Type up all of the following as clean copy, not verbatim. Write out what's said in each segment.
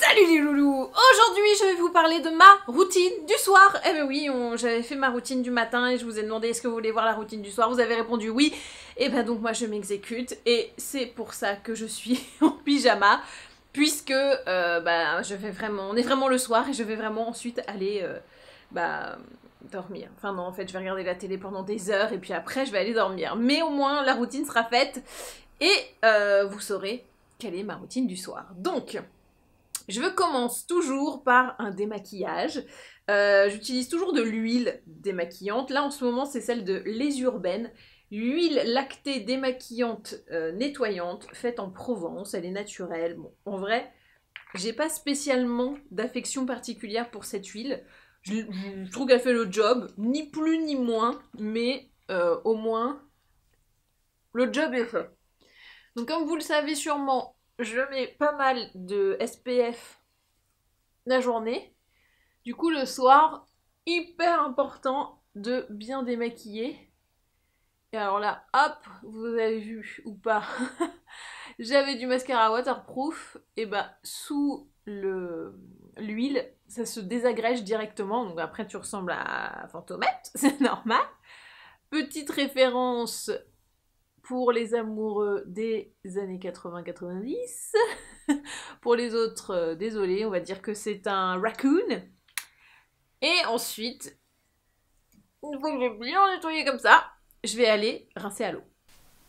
Salut les loulous! Aujourd'hui, je vais vous parler de ma routine du soir. Eh ben oui, j'avais fait ma routine du matin et je vous ai demandé est-ce que vous voulez voir la routine du soir. Vous avez répondu oui. Et ben donc moi je m'exécute et c'est pour ça que je suis en pyjama. Puisque on est vraiment le soir et je vais vraiment ensuite aller dormir. Enfin non, en fait je vais regarder la télé pendant des heures et puis après je vais aller dormir. Mais au moins la routine sera faite et vous saurez quelle est ma routine du soir. Donc, je commence toujours par un démaquillage. J'utilise toujours de l'huile démaquillante. Là en ce moment c'est celle de Les Urbaines. L'huile lactée démaquillante nettoyante, faite en Provence, elle est naturelle. Bon, en vrai, j'ai pas spécialement d'affection particulière pour cette huile. Je trouve qu'elle fait le job, ni plus ni moins, mais au moins, le job est fait. Donc comme vous le savez sûrement, je mets pas mal de SPF la journée. Du coup, le soir, hyper important de bien démaquiller. Et alors là, hop, vous avez vu ou pas, j'avais du mascara waterproof, et bah sous l'huile, ça se désagrège directement, donc après tu ressembles à Fantomette, c'est normal. Petite référence pour les amoureux des années 80-90. Pour les autres, désolé, on va dire que c'est un raccoon. Et ensuite, une fois que j'ai bien nettoyé comme ça, je vais aller rincer à l'eau.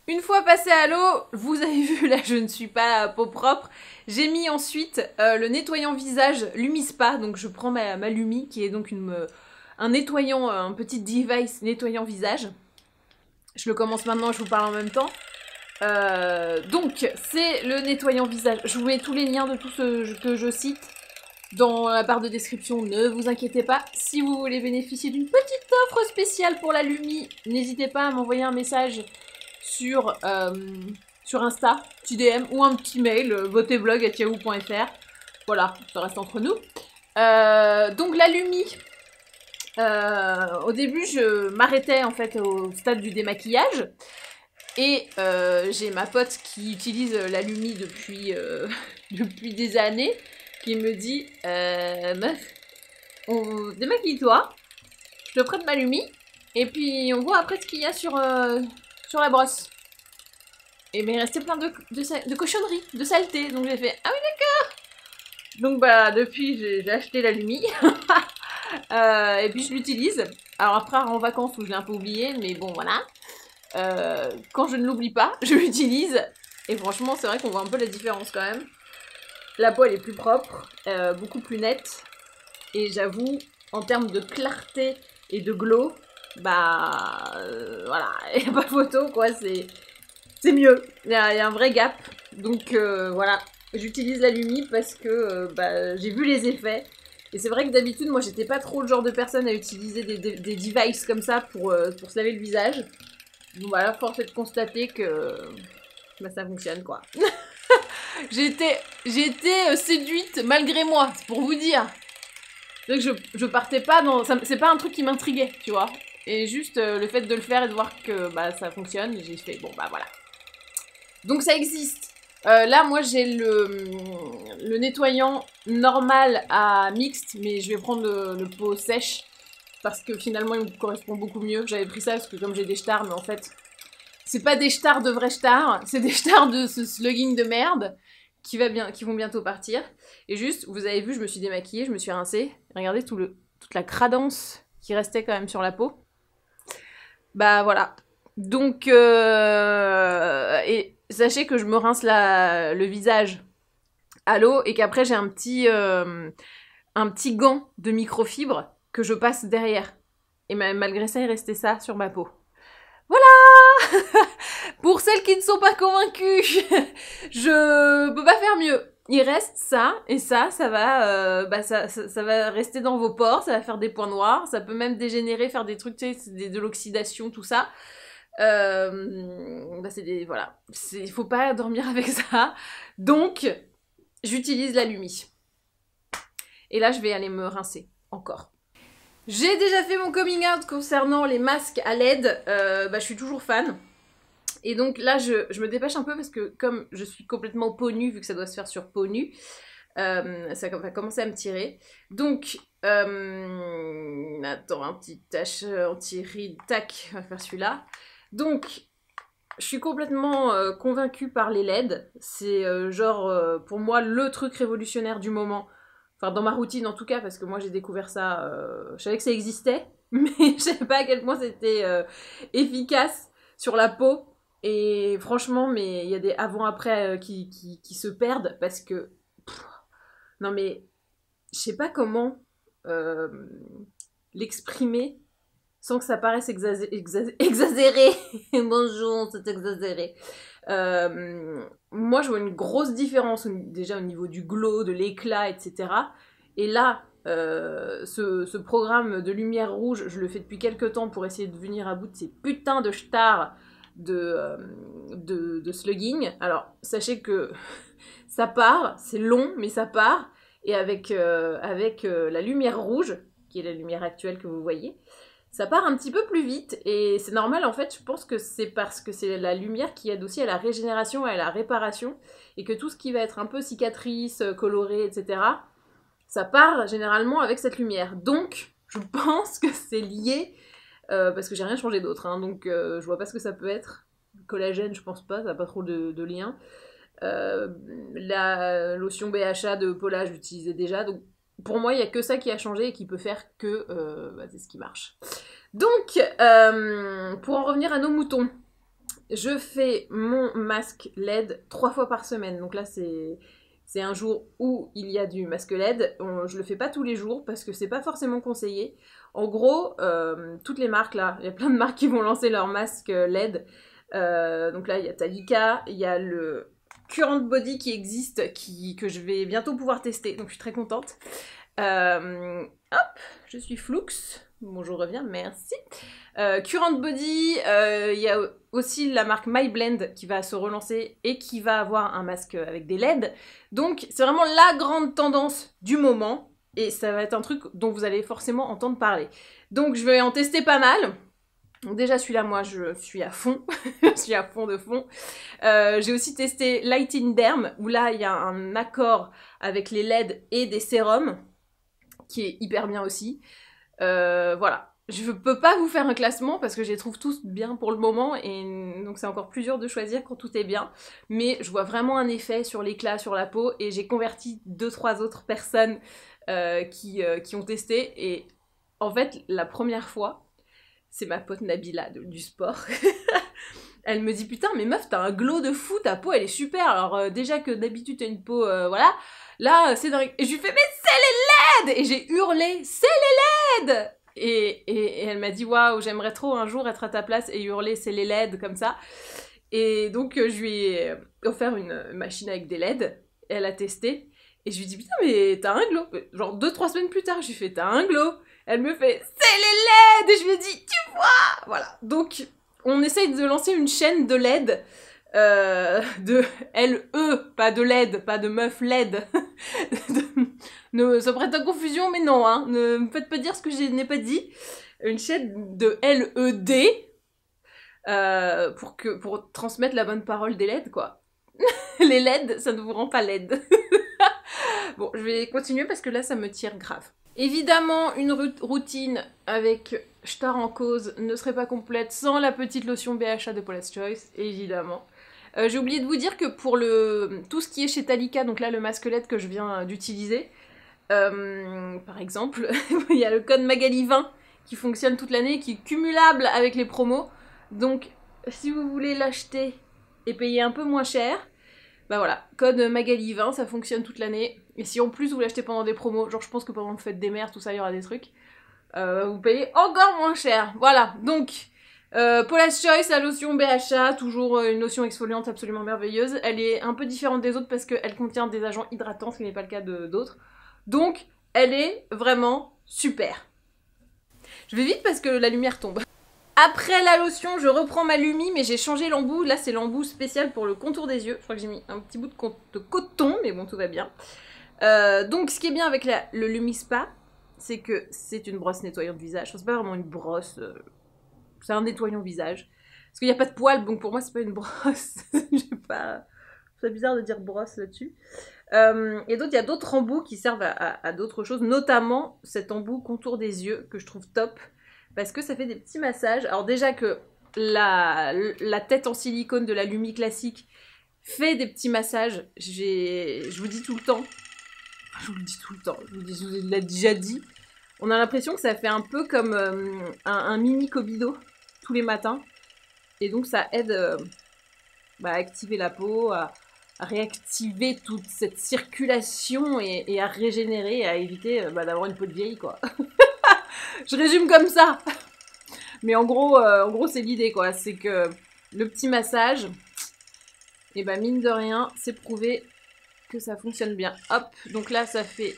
Une fois passé à l'eau, vous avez vu, là je ne suis pas à peau propre, j'ai mis ensuite le nettoyant visage Lumispa, donc je prends ma Lumi, qui est donc un nettoyant, un petit device nettoyant visage. Je le commence maintenant, je vous parle en même temps. Donc, c'est le nettoyant visage. Je vous mets tous les liens de tout ce que je cite dans la barre de description, ne vous inquiétez pas. Si vous voulez bénéficier d'une petite offre spéciale pour la Lumi, n'hésitez pas à m'envoyer un message sur Insta, petit DM ou un petit mail, voteblog@yahoo.fr. Voilà, ça reste entre nous. Donc la Lumi, au début je m'arrêtais en fait au stade du démaquillage. Et j'ai ma pote qui utilise la Lumi depuis des années, qui me dit meuf, démaquille-toi, je te prête ma Lumi, et puis on voit après ce qu'il y a sur la brosse. Et mais il restait plein de cochonneries, de saletés, donc j'ai fait ah oui d'accord. Donc bah depuis j'ai acheté la Lumi, et puis je l'utilise. Alors après en vacances où je l'ai un peu oublié, mais bon voilà. Quand je ne l'oublie pas, je l'utilise. Et franchement, c'est vrai qu'on voit un peu la différence quand même. La peau, elle est plus propre, beaucoup plus nette. Et j'avoue, en termes de clarté et de glow, voilà, il n'y a pas photo, quoi, c'est mieux. Il y a un vrai gap. Donc voilà, j'utilise la Lumi parce que j'ai vu les effets. Et c'est vrai que d'habitude, moi, j'étais pas trop le genre de personne à utiliser des devices comme ça pour se laver le visage. Donc voilà, force est de constater que ça fonctionne quoi. J'ai été séduite malgré moi, c'est pour vous dire. Donc je partais pas dans... C'est pas un truc qui m'intriguait, tu vois. Et juste le fait de le faire et de voir que ça fonctionne, j'ai fait bon voilà. Donc ça existe. Là moi j'ai le nettoyant normal à mixte, mais je vais prendre le pot sèche. Parce que finalement il me correspond beaucoup mieux. J'avais pris ça parce que comme j'ai des stars, mais en fait c'est pas des stars de vrais stars, c'est des stars de ce slugging de merde qui vont bientôt partir. Et juste, vous avez vu, je me suis démaquillée, je me suis rincée. Regardez toute la cradence qui restait quand même sur la peau. Bah voilà. Donc et sachez que je me rince le visage à l'eau et qu'après j'ai un petit gant de microfibre que je passe derrière. Et malgré ça, il restait ça sur ma peau. Voilà. Pour celles qui ne sont pas convaincues, je peux pas faire mieux. Il reste ça, et ça va, ça va rester dans vos pores, ça va faire des points noirs, ça peut même dégénérer, faire des trucs, tu sais, de l'oxydation, tout ça. Voilà. Il faut pas dormir avec ça. Donc, j'utilise la Lumi. Et là, je vais aller me rincer, encore. J'ai déjà fait mon coming out concernant les masques à LED, je suis toujours fan. Et donc là, je me dépêche un peu parce que comme je suis complètement peau nue, vu que ça doit se faire sur peau nue, Ça va commencer à me tirer. Donc, attends, un petit tache anti-ride, tac, on va faire celui-là. Donc, je suis complètement convaincue par les LED. C'est pour moi, le truc révolutionnaire du moment. Enfin, dans ma routine en tout cas, parce que moi j'ai découvert ça, je savais que ça existait, mais je savais pas à quel point c'était efficace sur la peau. Et franchement, mais il y a des avant-après qui se perdent parce que... non mais, je sais pas comment l'exprimer sans que ça paraisse exagéré. Bonjour, c'est exagéré. Moi, je vois une grosse différence déjà au niveau du glow, de l'éclat, etc. Et là, ce programme de lumière rouge, je le fais depuis quelques temps pour essayer de venir à bout de ces putains de stars de slugging. Alors, sachez que ça part, c'est long, mais ça part. Et avec la lumière rouge, qui est la lumière actuelle que vous voyez, ça part un petit peu plus vite, et c'est normal en fait, je pense que c'est parce que c'est la lumière qui aide aussi à la régénération et à la réparation, et que tout ce qui va être un peu cicatrice, coloré, etc., ça part généralement avec cette lumière. Donc, je pense que c'est lié, parce que j'ai rien changé d'autre, hein, donc je vois pas ce que ça peut être. Collagène, je pense pas, ça n'a pas trop de lien. La lotion BHA de Paula, j'utilisais déjà, donc pour moi, il n'y a que ça qui a changé et qui peut faire que c'est ce qui marche. Donc, pour en revenir à nos moutons, je fais mon masque LED 3 fois par semaine. Donc là, c'est un jour où il y a du masque LED. Je le fais pas tous les jours parce que c'est pas forcément conseillé. En gros, toutes les marques là, il y a plein de marques qui vont lancer leur masque LED. Donc là, il y a Talika, il y a le Current Body qui existe, que je vais bientôt pouvoir tester, donc je suis très contente. Hop, je suis Flux. Bonjour, reviens, merci. Current Body, il y a aussi la marque My Blend qui va se relancer et qui va avoir un masque avec des LED. Donc c'est vraiment la grande tendance du moment et ça va être un truc dont vous allez forcément entendre parler. Donc je vais en tester pas mal. Donc déjà celui-là, moi je suis à fond, je suis à fond de fond. J'ai aussi testé Lighting Derm, où là il y a un accord avec les LED et des sérums, qui est hyper bien aussi. Voilà, je peux pas vous faire un classement parce que je les trouve tous bien pour le moment, et donc c'est encore plus dur de choisir quand tout est bien. Mais je vois vraiment un effet sur l'éclat, sur la peau, et j'ai converti 2-3 autres personnes qui ont testé, et en fait la première fois, c'est ma pote Nabila du sport. Elle me dit putain mais meuf t'as un glow de fou, ta peau elle est super. Alors déjà que d'habitude t'as une peau voilà, là c'est dingue. Et je lui fais mais c'est les LED. Et j'ai hurlé c'est les LED. Et elle m'a dit waouh j'aimerais trop un jour être à ta place et hurler c'est les LED comme ça. Et donc je lui ai offert une machine avec des LED. Elle a testé et je lui dis putain mais t'as un glow. Genre 2-3 semaines plus tard je lui fais t'as un glow. Elle me fait c'est les LED. Et je lui ai dit tu vois. Voilà, donc on essaye de lancer une chaîne de LED, de LE, pas de LED, pas de meuf LED. Ça prête à confusion, mais non, hein, ne me faites pas dire ce que je n'ai pas dit. Une chaîne de LED, pour transmettre la bonne parole des LED, quoi. Les LED, ça ne vous rend pas LED. Bon, je vais continuer parce que là, ça me tire grave. Évidemment, une routine avec Star en cause ne serait pas complète sans la petite lotion BHA de Paula's Choice, évidemment. J'ai oublié de vous dire que pour tout ce qui est chez Talika, donc là le masque LED que je viens d'utiliser, par exemple, il y a le code Magali20 qui fonctionne toute l'année, qui est cumulable avec les promos. Donc si vous voulez l'acheter et payer un peu moins cher, bah voilà, code Magali20, ça fonctionne toute l'année. Et si en plus vous l'achetez pendant des promos, genre je pense que pendant le fête des mères, tout ça, il y aura des trucs, vous payez encore moins cher. Voilà, donc Paula's Choice, la lotion BHA, toujours une lotion exfoliante absolument merveilleuse. Elle est un peu différente des autres parce qu'elle contient des agents hydratants, ce qui n'est pas le cas d'autres. Donc, elle est vraiment super. Je vais vite parce que la lumière tombe. Après la lotion, je reprends ma Lumi, mais j'ai changé l'embout. Là, c'est l'embout spécial pour le contour des yeux. Je crois que j'ai mis un petit bout de coton, mais bon, tout va bien. Donc, ce qui est bien avec le Lumi Spa, c'est que c'est une brosse nettoyante visage. Enfin, c'est pas vraiment une brosse, c'est un nettoyant visage. Parce qu'il n'y a pas de poils, donc pour moi, c'est pas une brosse. C'est bizarre de dire brosse là-dessus. Et d'autres, il y a d'autres embouts qui servent à d'autres choses, notamment cet embout contour des yeux que je trouve top parce que ça fait des petits massages. Alors déjà que la tête en silicone de la Lumi classique fait des petits massages, je vous dis tout le temps, je vous l'ai déjà dit, on a l'impression que ça fait un peu comme un mini Kobido tous les matins et donc ça aide à activer la peau, à réactiver toute cette circulation et à régénérer et à éviter d'avoir une peau de vieille, quoi. Je résume comme ça. Mais en gros c'est l'idée, quoi. C'est que le petit massage, et mine de rien, c'est prouvé que ça fonctionne bien. Hop, donc là, ça fait...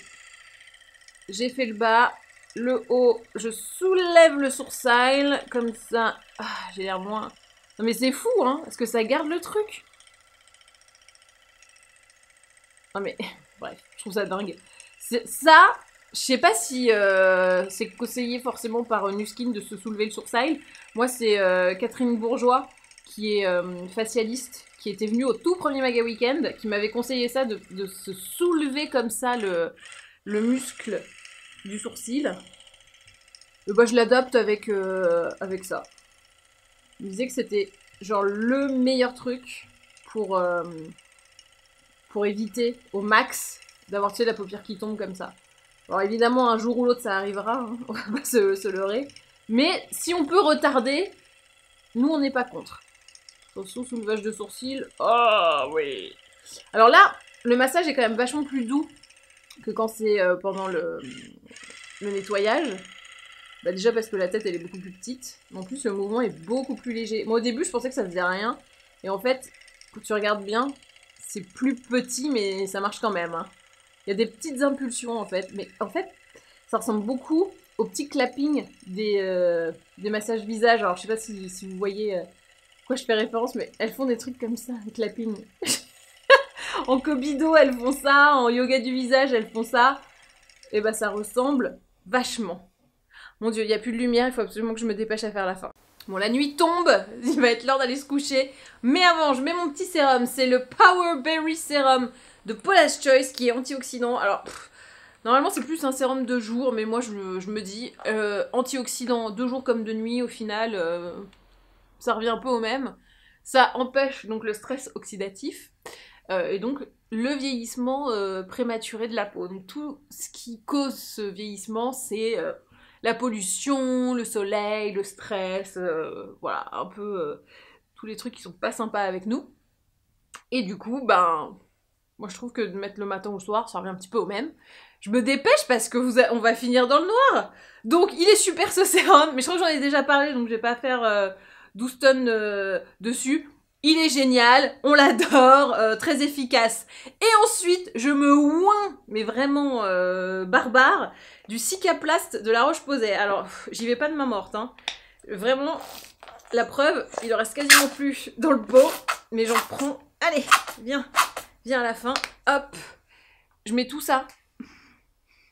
J'ai fait le bas, le haut, je soulève le sourcil, comme ça. Ah, j'ai l'air moins... Non mais c'est fou, hein, parce que ça garde le truc. Non mais, bref, je trouve ça dingue. Ça, je sais pas si c'est conseillé forcément par Nuskin de se soulever le sourcil. Moi, c'est Catherine Bourgeois, qui est facialiste, qui était venue au tout premier Maga Weekend, qui m'avait conseillé ça, de se soulever comme ça le muscle du sourcil. Et je l'adapte avec ça. Il me disait que c'était genre le meilleur truc pour éviter au max d'avoir, tu sais, la paupière qui tombe comme ça. Alors évidemment, un jour ou l'autre, ça arrivera, hein, on va pas se leurrer. Mais si on peut retarder, nous, on n'est pas contre. Attention, soulevage de sourcils. Oh, oui. Alors là, le massage est quand même vachement plus doux que quand c'est pendant le nettoyage. Déjà parce que la tête, elle est beaucoup plus petite. Mais en plus, le mouvement est beaucoup plus léger. Moi, au début, je pensais que ça faisait rien. Et en fait, quand tu regardes bien, c'est plus petit, mais ça marche quand même. Hein. Il y a des petites impulsions, en fait. Mais en fait, ça ressemble beaucoup au petit clapping des massages visage. Alors, je sais pas si vous voyez quoi je fais référence, mais elles font des trucs comme ça, un clapping. En Kobido, elles font ça. En yoga du visage, elles font ça. Et ça ressemble vachement. Mon Dieu, il n'y a plus de lumière, il faut absolument que je me dépêche à faire la fin. Bon, la nuit tombe, il va être l'heure d'aller se coucher. Mais avant, je mets mon petit sérum. C'est le Power Berry Serum de Paula's Choice qui est antioxydant. Alors, normalement, c'est plus un sérum de jour, mais moi, je me dis, antioxydant de jour comme de nuit, au final, ça revient un peu au même. Ça empêche donc le stress oxydatif et donc le vieillissement prématuré de la peau. Donc, tout ce qui cause ce vieillissement, c'est... la pollution, le soleil, le stress, voilà, un peu tous les trucs qui sont pas sympas avec nous. Et du coup, moi je trouve que de mettre le matin ou le soir, ça revient un petit peu au même. Je me dépêche parce que on va finir dans le noir. Donc il est super ce sérum, mais je crois que j'en ai déjà parlé, donc je vais pas faire 12 tonnes dessus. Il est génial, on l'adore, très efficace. Et ensuite, je me oins, mais vraiment barbare, du Cicaplast de La Roche-Posay. Alors, j'y vais pas de main morte, hein. Vraiment, la preuve, il en reste quasiment plus dans le pot, mais j'en prends... Allez, viens à la fin, hop, je mets tout ça.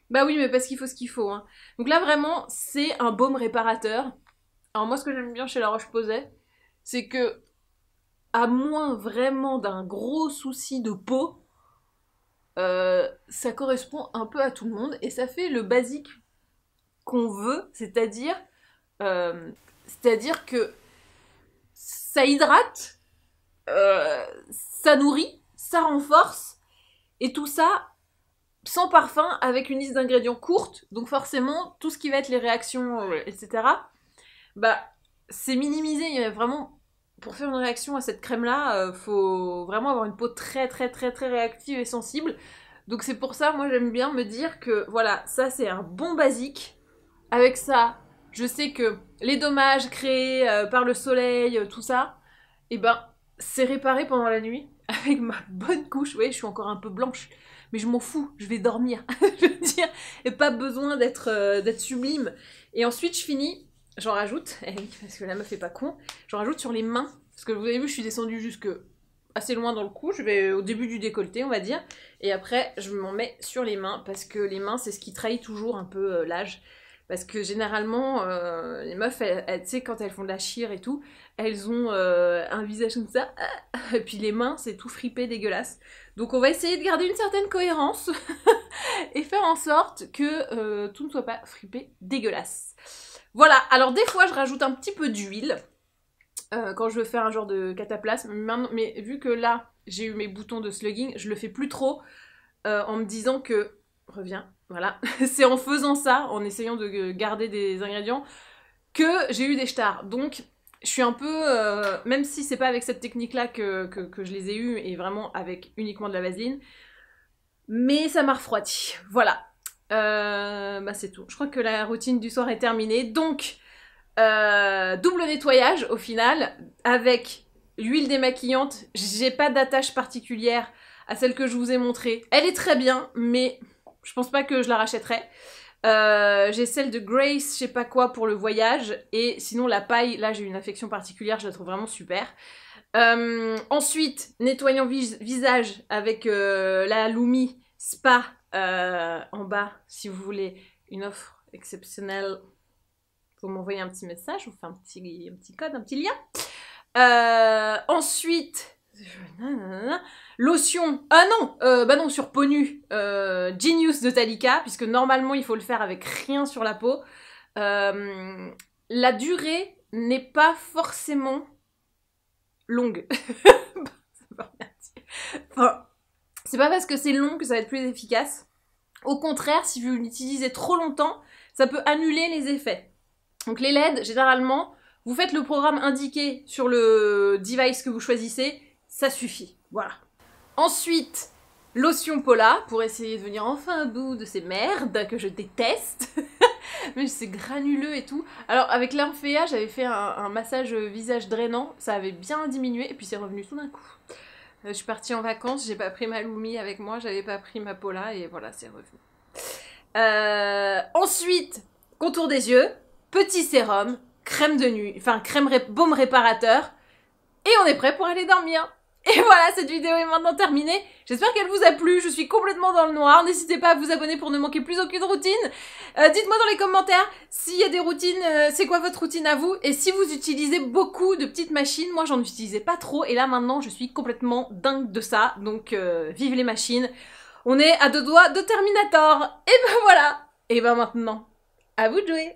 Bah oui, mais parce qu'il faut ce qu'il faut, hein. Donc là, vraiment, c'est un baume réparateur. Alors moi, ce que j'aime bien chez La Roche-Posay, c'est que à moins vraiment d'un gros souci de peau, ça correspond un peu à tout le monde et ça fait le basique qu'on veut, c'est-à-dire que ça hydrate, ça nourrit, ça renforce et tout ça sans parfum avec une liste d'ingrédients courte, donc forcément tout ce qui va être les réactions, etc. C'est minimisé, il y a vraiment... Pour faire une réaction à cette crème-là, faut vraiment avoir une peau très très très très réactive et sensible. Donc c'est pour ça, moi j'aime bien me dire que voilà, ça c'est un bon basique. Avec ça, je sais que les dommages créés par le soleil, tout ça, c'est réparé pendant la nuit avec ma bonne couche. Vous voyez, je suis encore un peu blanche, mais je m'en fous, je vais dormir. Je veux dire, et pas besoin d'être sublime. Et ensuite je finis... J'en rajoute, parce que la meuf est pas con, j'en rajoute sur les mains, parce que vous avez vu, je suis descendue jusque assez loin dans le cou, je vais au début du décolleté, on va dire, et après, je m'en mets sur les mains, parce que les mains, c'est ce qui trahit toujours un peu l'âge. Parce que généralement, les meufs, tu sais, quand elles font de la chire et tout, elles ont un visage comme ça, et puis les mains, c'est tout fripé, dégueulasse. Donc on va essayer de garder une certaine cohérence et faire en sorte que tout ne soit pas fripé, dégueulasse. Voilà, alors des fois, je rajoute un petit peu d'huile quand je veux faire un genre de cataplasme, mais vu que là, j'ai eu mes boutons de slugging, je le fais plus trop en me disant que... Reviens, voilà. C'est en faisant ça, en essayant de garder des ingrédients, que j'ai eu des stars. Donc, je suis un peu... même si c'est pas avec cette technique-là que je les ai eus, et vraiment avec uniquement de la vaseline, mais ça m'a refroidi. Voilà. Bah c'est tout. Je crois que la routine du soir est terminée. Donc, double nettoyage au final, avec l'huile démaquillante. J'ai pas d'attache particulière à celle que je vous ai montrée. Elle est très bien, mais je pense pas que je la rachèterai. J'ai celle de Grace, je sais pas quoi, pour le voyage. Et sinon, la paille, là, j'ai une affection particulière, je la trouve vraiment super. Ensuite, nettoyant visage avec la Lumi Spa en bas, si vous voulez une offre exceptionnelle. Vous m'envoyez un petit message, je vous fais un petit code, un petit lien. Ensuite... Lotion, ah non, bah non, sur peau nue, Genius de Talika, puisque normalement il faut le faire avec rien sur la peau. La durée n'est pas forcément longue. Enfin, c'est pas parce que c'est long que ça va être plus efficace. Au contraire, si vous l'utilisez trop longtemps, ça peut annuler les effets. Donc les LED, généralement, vous faites le programme indiqué sur le device que vous choisissez, ça suffit. Voilà. Ensuite, lotion Paula, pour essayer de venir enfin à bout de ces merdes que je déteste. Mais c'est granuleux et tout. Alors, avec l'Infea, j'avais fait un massage visage drainant. Ça avait bien diminué et puis c'est revenu tout d'un coup. Je suis partie en vacances, j'ai pas pris ma Lumi avec moi, j'avais pas pris ma Paula et voilà, c'est revenu. Ensuite, contour des yeux, petit sérum, crème de nuit, enfin baume réparateur. Et on est prêt pour aller dormir. Et voilà, cette vidéo est maintenant terminée. J'espère qu'elle vous a plu. Je suis complètement dans le noir. N'hésitez pas à vous abonner pour ne manquer plus aucune routine. Dites-moi dans les commentaires s'il y a des routines, c'est quoi votre routine à vous. Et si vous utilisez beaucoup de petites machines. Moi, j'en utilisais pas trop. Et là, maintenant, je suis complètement dingue de ça. Donc, vive les machines. On est à 2 doigts de Terminator. Et ben voilà. Et ben maintenant, à vous de jouer.